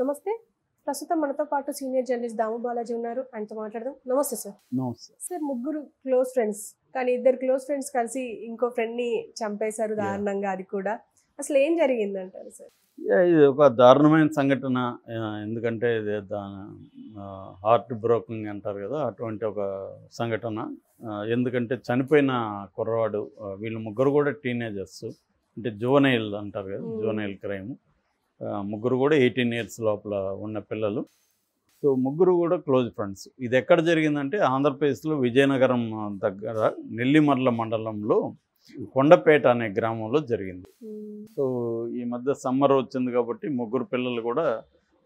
నమస్తే. ప్రస్తుతం మనతో పాటు సీనియర్ జర్నలిస్ట్ దాము బాలాజీ ఉన్నారు. ఆయనతో మాట్లాడదాం. నమస్తే సార్. నమస్తే. సార్ ముగ్గురు క్లోజ్ ఫ్రెండ్స్. కానీ ఇద్దరు క్లోజ్ ఫ్రెండ్స్ కలిసి ఇంకో ఫ్రెండ్‌ని చంపేశారు దారుణంగా అది కూడా. అసలు ఏం జరిగిందంటారు సార్? ఇది ఒక దారుణమైన సంఘటన. ఎందుకంటే ఇది హార్ట్ బ్రోకింగ్ అంటారు కదా, అటువంటి ఒక సంఘటన. ఎందుకంటే చనిపోయిన కుర్రవాడు, వీళ్ళు ముగ్గురు కూడా టీనేజర్స్, అంటే జువనైల్ అంటారు కదా, జువనైల్ క్రైమ్. ముగ్గురు కూడా 18 ఇయర్స్ లోపల ఉన్న పిల్లలు. సో ముగ్గురు కూడా క్లోజ్ ఫ్రెండ్స్. ఇది ఎక్కడ జరిగిందంటే ఆంధ్రప్రదేశ్లో విజయనగరం దగ్గర నెల్లిమర్ల మండలంలో కొండపేట అనే గ్రామంలో జరిగింది. సో ఈ మధ్య సమ్మర్ వచ్చింది కాబట్టి ముగ్గురు పిల్లలు కూడా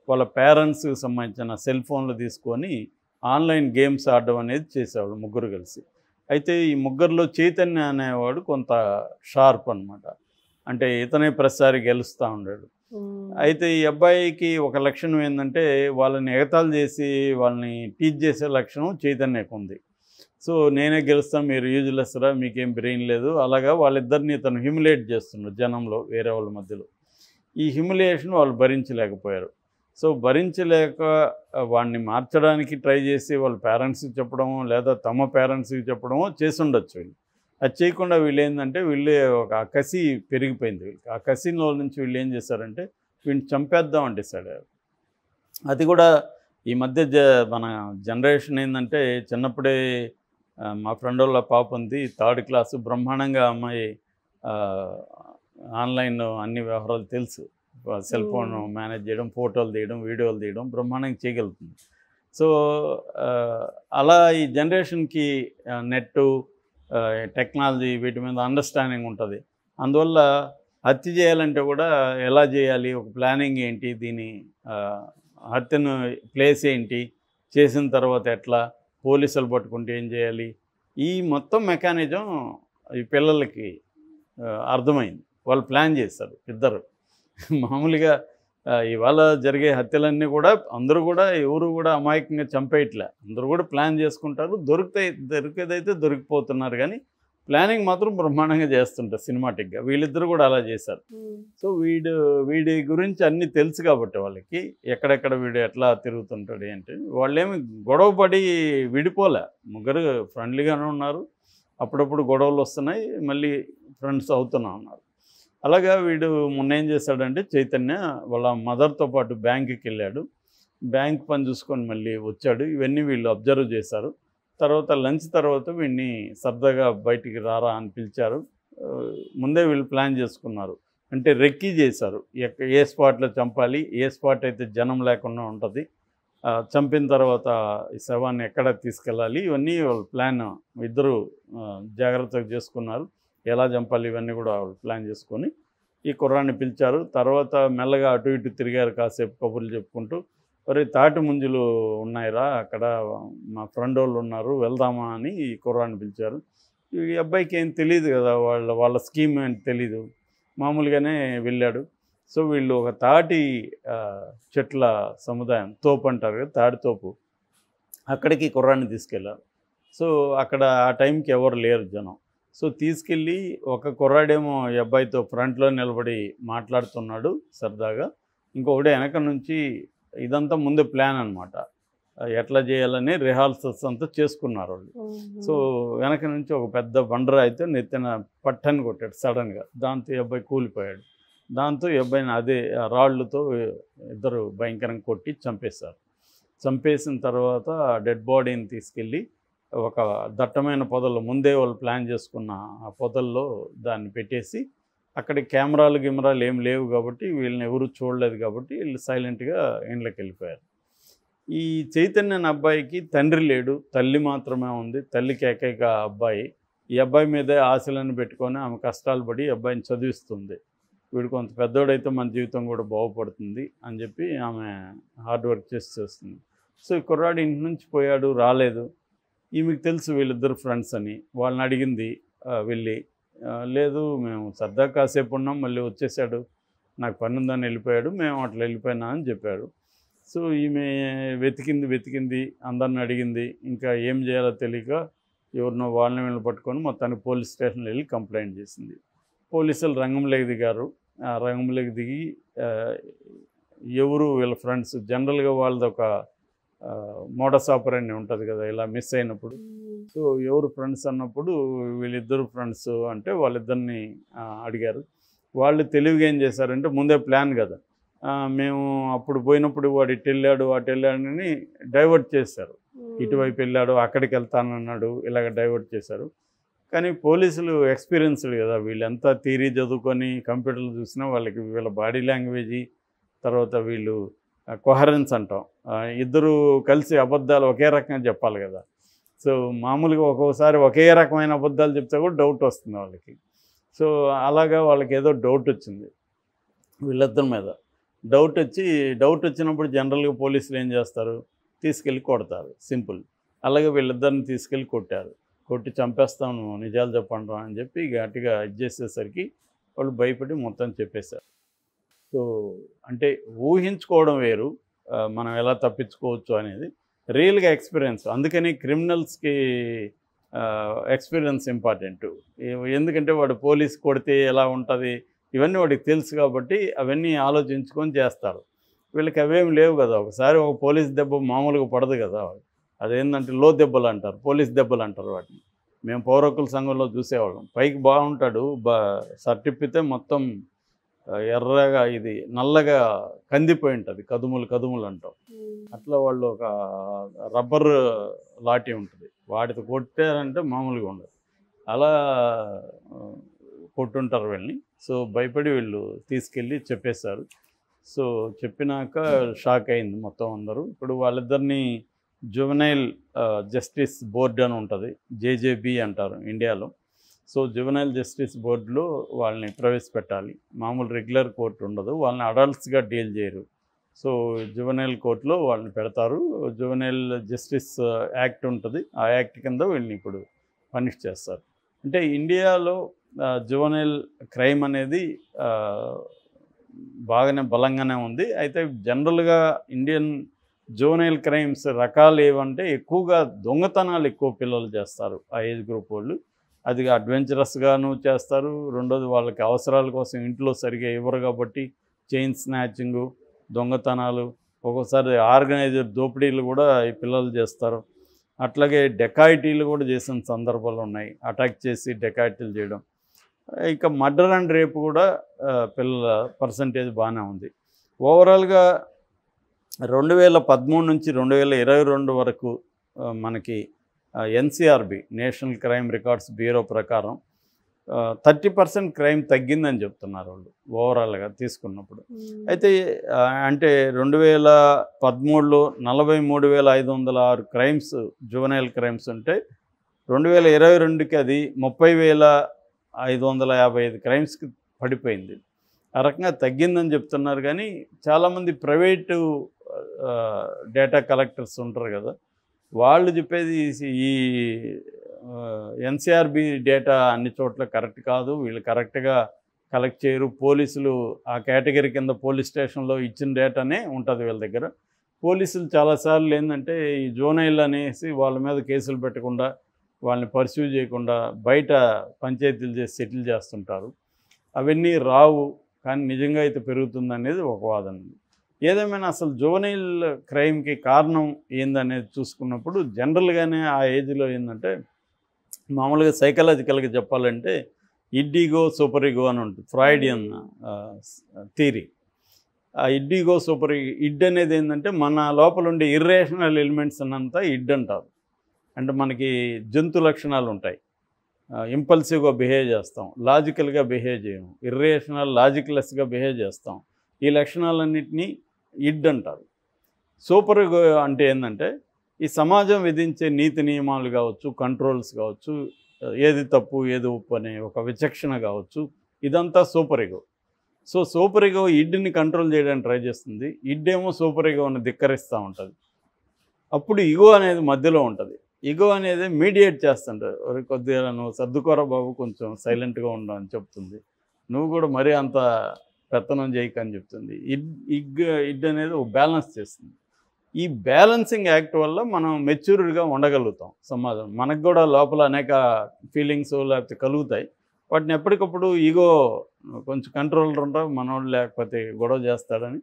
వాళ్ళ పేరెంట్స్కి సంబంధించిన సెల్ ఫోన్లు తీసుకొని ఆన్లైన్ గేమ్స్ ఆడడం అనేది చేసేవాళ్ళు ముగ్గురు కలిసి. అయితే ఈ ముగ్గురులో చైతన్య అనేవాడు కొంత షార్ప్ అనమాట. అంటే ఇతనే ప్రతిసారి గెలుస్తూ ఉండాడు. అయితే ఈ అబ్బాయికి ఒక లక్షణం ఏంటంటే వాళ్ళని ఎగతాళి చేసి వాళ్ళని టీచ్ చేసే లక్షణం చైతన్యకు ఉంది. సో నేనే గెలుస్తాను, మీరు యూజ్లెస్ రా, మీకేం బ్రెయిన్ లేదు, అలాగా వాళ్ళిద్దరిని తను హ్యూమిలేట్ చేస్తున్నాడు జనంలో, వేరే వాళ్ళ మధ్యలో. ఈ హ్యూమిలియేషన్ వాళ్ళు భరించలేకపోయారు. సో భరించలేక వాడిని మార్చడానికి ట్రై చేసి వాళ్ళ పేరెంట్స్కి చెప్పడమో లేదా తమ పేరెంట్స్కి చెప్పడమో చేసి ఉండొచ్చు. వీళ్ళు అది చేయకుండా వీళ్ళు ఏంటంటే వీళ్ళు ఒక కసి పెరిగిపోయింది వీళ్ళకి. ఆ కసిలో నుంచి వీళ్ళు ఏం చేశారంటే వీడిని చంపేద్దామని డిసైడ్ అయ్యారు. అది కూడా ఈ మధ్య మన జనరేషన్ ఏంటంటే చిన్నప్పుడే మా ఫ్రెండ్ వాళ్ళ పాప ఉంది, 3rd క్లాసు, బ్రహ్మాండంగా అమ్మాయి ఆన్లైన్ అన్ని వ్యవహారాలు తెలుసు. సెల్ ఫోన్ మేనేజ్ చేయడం, ఫోటోలు తీయడం, వీడియోలు తీయడం బ్రహ్మాండంగా చేయగలుగుతుంది. సో అలా ఈ జనరేషన్కి నెట్టు, టెక్నాలజీ వీటి మీద అండర్స్టాండింగ్ ఉంటుంది. అందువల్ల హత్య చేయాలంటే కూడా ఎలా చేయాలి, ఒక ప్లానింగ్ ఏంటి, దీని హత్యను ప్లేస్ ఏంటి, చేసిన తర్వాత ఎట్లా, పోలీసులు పట్టుకుంటే ఏం చేయాలి, ఈ మొత్తం మెకానిజం ఈ పిల్లలకి అర్థమైంది. వాళ్ళు ప్లాన్ చేస్తారు ఇద్దరు. మామూలుగా ఇవాళ జరిగే హత్యలన్నీ కూడా అందరూ కూడా ఎవరు కూడా అమాయకంగా చంపేయట్లే, అందరూ కూడా ప్లాన్ చేసుకుంటారు. దొరికేదైతే దొరికిపోతున్నారు, కానీ ప్లానింగ్ మాత్రం బ్రహ్మాండంగా చేస్తుంటారు సినిమాటిక్గా. వీళ్ళిద్దరు కూడా అలా చేశారు. సో వీడి గురించి అన్నీ తెలుసు కాబట్టి వాళ్ళకి ఎక్కడెక్కడ వీడు ఎట్లా తిరుగుతుంటాడు ఏంటి. వాళ్ళేమి గొడవపడి విడిపోలే, ముగ్గురు ఫ్రెండ్లీగానే ఉన్నారు. అప్పుడప్పుడు గొడవలు వస్తున్నాయి, మళ్ళీ ఫ్రెండ్స్ అవుతూనే ఉన్నారు. అలాగా వీడు మొన్న ఏం చేశాడంటే చైతన్య వాళ్ళ మదర్తో పాటు బ్యాంకుకి వెళ్ళాడు. బ్యాంక్ పని చూసుకొని మళ్ళీ వచ్చాడు. ఇవన్నీ వీళ్ళు అబ్జర్వ్ చేశారు. తర్వాత లంచ్ తర్వాత వీడిని సరదాగా బయటికి రారా అని పిలిచారు. ముందే వీళ్ళు ప్లాన్ చేసుకున్నారు, అంటే రెక్కీ చేశారు. ఏ స్పాట్లో చంపాలి, ఏ స్పాట్ అయితే జనం లేకుండా ఉంటుంది, చంపిన తర్వాత ఈ శవాన్ని ఎక్కడ తీసుకెళ్ళాలి, ఇవన్నీ వాళ్ళు ప్లాన్ ఇద్దరు జాగ్రత్తగా చేసుకున్నారు. ఎలా చంపాలి ఇవన్నీ కూడా వాళ్ళు ప్లాన్ చేసుకొని ఈ కుర్రాన్ని పిలిచారు. తర్వాత మెల్లగా అటు ఇటు తిరిగారు, కాసేపు కబుర్లు చెప్పుకుంటూ. మరి తాటి ముంజులు ఉన్నాయిరా అక్కడ, మా ఫ్రెండ్ వాళ్ళు ఉన్నారు, వెళ్దామా అని ఈ కుర్రాన్ని పిలిచారు. ఈ అబ్బాయికి ఏం తెలియదు కదా, వాళ్ళ స్కీమ్ ఏంటి తెలీదు, మామూలుగానే వెళ్ళాడు. సో వీళ్ళు ఒక తాటి చెట్ల సముదాయం, తోపు అంటారు కదా, తాటి తోపు, అక్కడికి కుర్రాన్ని తీసుకెళ్ళారు. సో అక్కడ ఆ టైంకి ఎవరు లేరు జనం. సో తీసుకెళ్ళి ఒక కుర్రాడేమో ఈ అబ్బాయితో ఫ్రంట్లో నిలబడి మాట్లాడుతున్నాడు సరదాగా, ఇంకొకటి వెనక నుంచి. ఇదంతా ముందే ప్లాన్ అనమాట, ఎట్లా చేయాలని రిహార్సల్స్ అంతా చేసుకున్నారు వాళ్ళు. సో వెనక నుంచి ఒక పెద్ద బండరా అయితే నెత్తిన పట్టని కొట్టాడు సడన్గా. దాంతో ఈ అబ్బాయి కూలిపోయాడు. దాంతో ఈ అబ్బాయిని అదే రాళ్ళతో ఇద్దరు భయంకరంగా కొట్టి చంపేశారు. చంపేసిన తర్వాత డెడ్ బాడీని తీసుకెళ్ళి ఒక దట్టమైన పొదల్లో, ముందే వాళ్ళు ప్లాన్ చేసుకున్న ఆ పొదల్లో దాన్ని పెట్టేసి, అక్కడ కెమెరాలు ఏం లేవు కాబట్టి వీళ్ళని ఎవరు చూడలేదు కాబట్టి వీళ్ళు సైలెంట్గా ఇంట్లోకి వెళ్ళిపోయారు. ఈ చైతన్య అబ్బాయికి తండ్రి లేడు, తల్లి మాత్రమే ఉంది. తల్లికి ఏకైక అబ్బాయి. ఈ అబ్బాయి మీదే ఆశలను పెట్టుకొని ఆమె కష్టాలు పడి అబ్బాయిని చదివిస్తుంది. వీడు కొంత పెద్దోడైతే మన జీవితం కూడా బాగుపడుతుంది అని చెప్పి ఆమె హార్డ్ వర్క్ చేస్తుంది. సో ఈ కుర్రాడు ఇంటి నుంచి పోయాడు, రాలేదు. ఈమెకు తెలుసు వీళ్ళిద్దరు ఫ్రెండ్స్ అని. వాళ్ళని అడిగింది వెళ్ళి, లేదు మేము సరదా కాసేపు ఉన్నాం, మళ్ళీ వచ్చేసాడు, నాకు పని ఉందని వెళ్ళిపోయాడు, మేము అట్లా వెళ్ళిపోయినా అని చెప్పాడు. సో ఈమె వెతికింది, అందరిని అడిగింది. ఇంకా ఏం చేయాలో తెలియక ఎవరినో వాళ్ళని వీళ్ళని పట్టుకొని మొత్తానికి పోలీస్ స్టేషన్లో వెళ్ళి కంప్లైంట్ చేసింది. పోలీసులు రంగంలోకి దిగారు. రంగంలోకి దిగి ఎవరు వీళ్ళ ఫ్రెండ్స్, జనరల్గా వాళ్ళది ఒక మోడస్ ఆపరెండి ఉంటుంది కదా ఇలా మిస్ అయినప్పుడు. సో ఎవరు ఫ్రెండ్స్ అన్నప్పుడు వీళ్ళిద్దరు ఫ్రెండ్స్ అంటే వాళ్ళిద్దరిని అడిగారు. వాళ్ళు తెలివిగా ఏం చేశారంటే ముందే ప్లాన్ కదా, మేము అప్పుడు పోయినప్పుడు వాడు ఇటు వెళ్ళాడు అటు వెళ్ళాడని డైవర్ట్ చేశారు. ఇటువైపు వెళ్ళాడు, అక్కడికి వెళ్తానన్నాడు, ఇలాగ డైవర్ట్ చేశారు. కానీ పోలీసులు ఎక్స్పీరియన్స్డ్ కదా, వీళ్ళంతా థియరీ చదువుకొని కంప్యూటర్లు చూసినా వాళ్ళకి వీళ్ళ బాడీ లాంగ్వేజీ, తర్వాత వీళ్ళు కొహరెన్స్ అంటాం, ఇద్దరు కలిసి అబద్ధాలు ఒకే రకంగా చెప్పాలి కదా. సో మామూలుగా ఒక్కోసారి ఒకే రకమైన అబద్ధాలు చెప్తే కూడా డౌట్ వస్తుంది వాళ్ళకి. సో అలాగా వాళ్ళకి ఏదో డౌట్ వచ్చింది వీళ్ళిద్దరి మీద. డౌట్ వచ్చినప్పుడు జనరల్గా పోలీసులు ఏం చేస్తారు, తీసుకెళ్ళి కొడతారు, సింపుల్. అలాగే వీళ్ళిద్దరిని తీసుకెళ్ళి కొట్టారు. కొట్టి చంపేస్తాను నిజాలు చెప్పండి అని చెప్పి గట్టిగా ఇది చేసేసరికి వాళ్ళు భయపడి మొత్తం చెప్పేశారు. సో అంటే ఊహించుకోవడం వేరు, మనం ఎలా తప్పించుకోవచ్చు అనేది రియల్గా ఎక్స్పీరియన్స్. అందుకని క్రిమినల్స్కి ఎక్స్పీరియన్స్ ఇంపార్టెంట్. ఎందుకంటే వాడు పోలీస్ కొడితే ఎలా ఉంటుంది ఇవన్నీ వాడికి తెలుసు కాబట్టి అవన్నీ ఆలోచించుకొని చేస్తారు. వీళ్ళకి అవేమి లేవు కదా. ఒకసారి ఒక పోలీస్ దెబ్బ మామూలుగా పడదు కదా, అదేంటంటే లో దెబ్బలు అంటారు, పోలీస్ దెబ్బలు అంటారు వాటిని. మేము పౌర హక్కుల సంఘంలో చూసేవాళ్ళం. పైకి బాగుంటాడు, సర్టిప్పితే మొత్తం ఎర్రగా ఇది నల్లగా కందిపోయి ఉంటుంది, కదుములు అంటాం. అట్లా వాళ్ళు ఒక రబ్బర్ లాఠీ ఉంటుంది, వాటితో కొట్టారంటే మామూలుగా ఉండదు, అలా కొట్టుంటారు వీళ్ళని. సో భయపడి వీళ్ళు తీసుకెళ్ళి చెప్పేశారు. సో చెప్పినాక షాక్ అయింది మొత్తం అందరూ. ఇప్పుడు వాళ్ళిద్దరిని జువెనైల్ జస్టిస్ బోర్డు అని ఉంటుంది, జేజేబీ అంటారు ఇండియాలో. సో జువెనైల్ జస్టిస్ బోర్డులో వాళ్ళని ప్రవేశపెట్టాలి. మామూలు రెగ్యులర్ కోర్టు ఉండదు, వాళ్ళని అడల్ట్స్గా డీల్ చేయరు. సో జువెనైల్ కోర్టులో వాళ్ళని పెడతారు. జువెనైల్ జస్టిస్ యాక్ట్ ఉంటుంది, ఆ యాక్ట్ కింద వీళ్ళని ఇప్పుడు పనిష్ చేస్తారు. అంటే ఇండియాలో జువెనైల్ క్రైమ్ అనేది బాగానే బలంగానే ఉంది. అయితే జనరల్గా ఇండియన్ జువెనైల్ క్రైమ్స్ రకాలు ఏవంటే ఎక్కువగా దొంగతనాలు ఎక్కువ పిల్లలు చేస్తారు ఆ ఏజ్ గ్రూప్ వాళ్ళు. అది అడ్వెంచరస్గాను చేస్తారు, రెండోది వాళ్ళకి అవసరాల కోసం ఇంట్లో సరిగా ఇవ్వరు కాబట్టి చైన్ స్నాచింగు, దొంగతనాలు, ఒక్కోసారి ఆర్గనైజర్ దోపిడీలు కూడా ఈ పిల్లలు చేస్తారు. అట్లాగే డెకాయిటీలు కూడా చేసిన సందర్భాలు ఉన్నాయి, అటాక్ చేసి డెకాయిటీలు చేయడం. ఇక మర్డర్ అండ్ రేపు కూడా పిల్లల పర్సంటేజ్ బాగానే ఉంది. ఓవరాల్గా 2013 నుంచి 2022 వరకు మనకి NCRB national crime records bureau ప్రకారం 30% క్రైమ్ తగ్గిందని చెప్తున్నారు వాళ్ళు ఓవరాల్గా తీసుకున్నప్పుడు. అయితే అంటే 2013లో 43,506 క్రైమ్స్ జువెనైల్ క్రైమ్స్ ఉంటే 2022కి అది 30,555 క్రైమ్స్కి పడిపోయింది. ఆ రకంగా తగ్గిందని చెప్తున్నారు. కానీ చాలామంది ప్రైవేటు డేటా కలెక్టర్స్ ఉంటారు కదా, వాళ్ళు చెప్పేది ఈ ఎన్సిఆర్బి డేటా అన్ని చోట్ల కరెక్ట్ కాదు, వీళ్ళు కరెక్ట్గా కలెక్ట్ చేయరు. పోలీసులు ఆ కేటగిరీ కింద పోలీస్ స్టేషన్లో ఇచ్చిన డేటానే ఉంటుంది వీళ్ళ దగ్గర. పోలీసులు చాలాసార్లు ఏంటంటే ఈ జోనైల్ అనేసి వాళ్ళ మీద కేసులు పెట్టకుండా, వాళ్ళని పర్స్యూ చేయకుండా బయట పంచాయతీలు చేసి సెటిల్ చేస్తుంటారు. అవన్నీ రావు, కానీ నిజంగా అయితే పెరుగుతుందనేది ఒక వాదన. ఏదేమైనా అసలు జువెనైల్ క్రైమ్కి కారణం ఏందనేది చూసుకున్నప్పుడు జనరల్గానే ఆ ఏజ్లో ఏంటంటే మామూలుగా సైకలాజికల్గా చెప్పాలంటే ఇడ్డిగో సూపర్ ఈగో అని ఉంటుంది, ఫ్రాయిడియన్ థియరీ. ఆ ఇడ్డిగో సూపర్ ఇడ్ అనేది ఏంటంటే మన లోపల ఉండే ఇర్రేషనల్ ఎలిమెంట్స్ అన్నంతా ఇడ్ అంటారు. అంటే మనకి జంతు లక్షణాలు ఉంటాయి, ఇంపల్సివ్గా బిహేవ్ చేస్తాం, లాజికల్గా బిహేవ్ చేయము, ఇర్రేషనల్ లాజిక్లెస్గా బిహేవ్ చేస్తాం. ఈ లక్షణాలన్నింటినీ ఇడ్ అంటారు. సూపర్ ఈగో అంటే ఏంటంటే ఈ సమాజం విధించే నీతి నియమాలు కావచ్చు, కంట్రోల్స్ కావచ్చు, ఏది తప్పు ఏది ఉప్పు అనే ఒక విచక్షణ కావచ్చు, ఇదంతా super ego. So super ego ఇడ్ని కంట్రోల్ చేయడానికి ట్రై చేస్తుంది, ఇడ్ ఏమో సూపర్ ఈగోని ధిక్కరిస్తూ ఉంటుంది. అప్పుడు ఈగో అనేది మధ్యలో ఉంటుంది. ఈగో అనేది మీడియేట్ చేస్తుంటారు, కొద్దిగా నువ్వు సర్దుకోరా బాబు, కొంచెం సైలెంట్గా ఉండవు అని చెప్తుంది, నువ్వు కూడా మరీ అంత పెత్తనం చేయకని చెప్తుంది. ఇడ్ అనేది ఒక బ్యాలెన్స్ చేస్తుంది. ఈ బ్యాలెన్సింగ్ యాక్ట్ వల్ల మనం మెచ్యూర్డ్గా ఉండగలుగుతాం. సమాజం మనకు కూడా లోపల అనేక ఫీలింగ్స్ లేకపోతే కలుగుతాయి, వాటిని ఎప్పటికప్పుడు ఈగో కొంచెం కంట్రోల్ ఉంటావు, మనోడు లేకపోతే గొడవ చేస్తాడని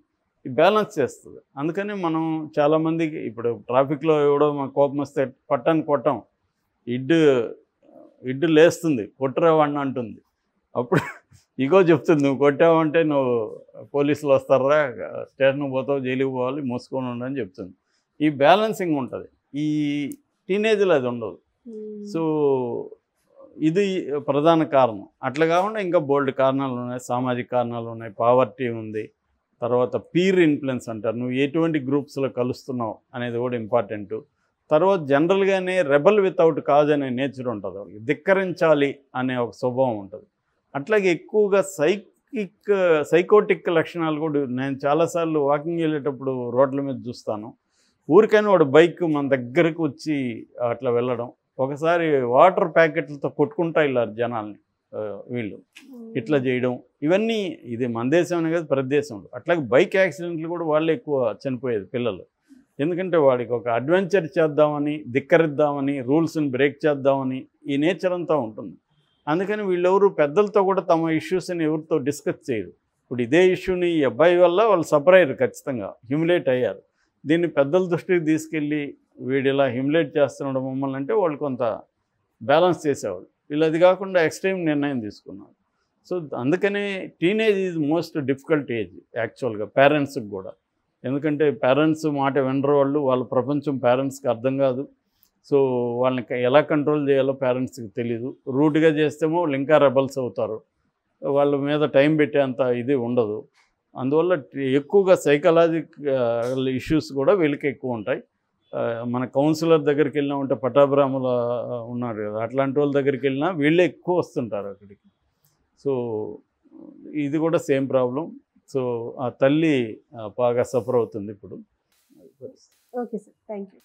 ఈ బ్యాలెన్స్ చేస్తుంది. అందుకని మనం చాలామందికి ఇప్పుడు ట్రాఫిక్లో ఎవడో మా కోపం వస్తే పట్టని కొట్టాం, ఇడ్డు లేస్తుంది, కొట్టురా వాడిని అంటుంది. అప్పుడు ఇగో చెప్తుంది, నువ్వు కొట్టావంటే నువ్వు పోలీసులు వస్తారా, స్టేషన్కి పోతావు, జైలుకి పోవాలి, మూసుకొని ఉండని చెప్తుంది. ఈ బ్యాలెన్సింగ్ ఉంటుంది. ఈ టీనేజ్లో అది ఉండదు. సో ఇది ప్రధాన కారణం. అట్లా కాకుండా ఇంకా బోల్డ్ కారణాలు ఉన్నాయి, సామాజిక కారణాలు ఉన్నాయి, పావర్టీ ఉంది, తర్వాత పీర్ ఇన్ఫ్లుయెన్స్ అంటారు, నువ్వు ఎటువంటి గ్రూప్స్లో కలుస్తున్నావు అనేది కూడా ఇంపార్టెంట్. తర్వాత జనరల్గానే రెబల్ వితౌట్ కాజ్ అనే నేచర్ ఉంటుంది, వాళ్ళకి ధిక్కరించాలి అనే ఒక స్వభావం ఉంటుంది. అట్లాగే ఎక్కువగా సైకోటిక్ లక్షణాలు కూడా నేను చాలాసార్లు వాకింగ్ వెళ్ళేటప్పుడు రోడ్ల మీద చూస్తాను. ఊరికైనా వాడు బైక్ మన దగ్గరకు వచ్చి అట్లా వెళ్ళడం, ఒకసారి వాటర్ ప్యాకెట్లతో కొట్టుకుంటా వెళ్ళారు జనాల్ని వీళ్ళు, ఇట్లా చేయడం, ఇవన్నీ ఇది మన దేశం కాదు ప్రతి దేశంలో. అట్లాగే బైక్ యాక్సిడెంట్లు కూడా వాళ్ళే ఎక్కువ చనిపోయేది పిల్లలు. ఎందుకంటే వాడికి ఒక అడ్వెంచర్ చేద్దామని, ధిక్కరిద్దామని, రూల్స్ని బ్రేక్ చేద్దామని ఈ నేచర్ అంతా ఉంటుంది. అందుకని వీళ్ళెవరు పెద్దలతో కూడా తమ ఇష్యూస్ని ఎవరితో డిస్కస్ చేయరు. ఇప్పుడు ఇదే ఇష్యూని ఈ అబ్బాయి వల్ల వాళ్ళు సఫర్ అయ్యారు, ఖచ్చితంగా హ్యూమిలేట్ అయ్యారు. దీన్ని పెద్దల దృష్టికి తీసుకెళ్ళి వీడు ఇలా హ్యూమిలేట్ చేస్తున్నాడు మమ్మల్ని అంటే వాళ్ళు కొంత బ్యాలెన్స్ చేసేవాళ్ళు. వీళ్ళు అది కాకుండా ఎక్స్ట్రీమ్ నిర్ణయం తీసుకున్నారు. సో అందుకనే teenage is most difficult age యాక్చువల్గా పేరెంట్స్కి కూడా. ఎందుకంటే పేరెంట్స్ మాట వినరు, వాళ్ళ ప్రపంచం పేరెంట్స్కి అర్థం కాదు. సో వాళ్ళని ఎలా కంట్రోల్ చేయాలో పేరెంట్స్కి తెలీదు. రూట్గా చేస్తేమో వాళ్ళు ఇంకా రెబల్స్ అవుతారు, వాళ్ళ మీద టైం పెట్టేంత ఇది ఉండదు. అందువల్ల ఎక్కువగా సైకలాజికల్ ఇష్యూస్ కూడా వీళ్ళకి ఎక్కువ ఉంటాయి. మన కౌన్సిలర్ దగ్గరికి వెళ్ళినామంటే పటాభిరాముల ఉన్నారు కదా, అట్లాంటి వాళ్ళ దగ్గరికి వెళ్ళినా వీళ్ళే ఎక్కువ వస్తుంటారు అక్కడికి. సో ఇది కూడా సేమ్ ప్రాబ్లం. సో ఆ తల్లి బాగా సఫర్ అవుతుంది ఇప్పుడు. Okay sir, thank you.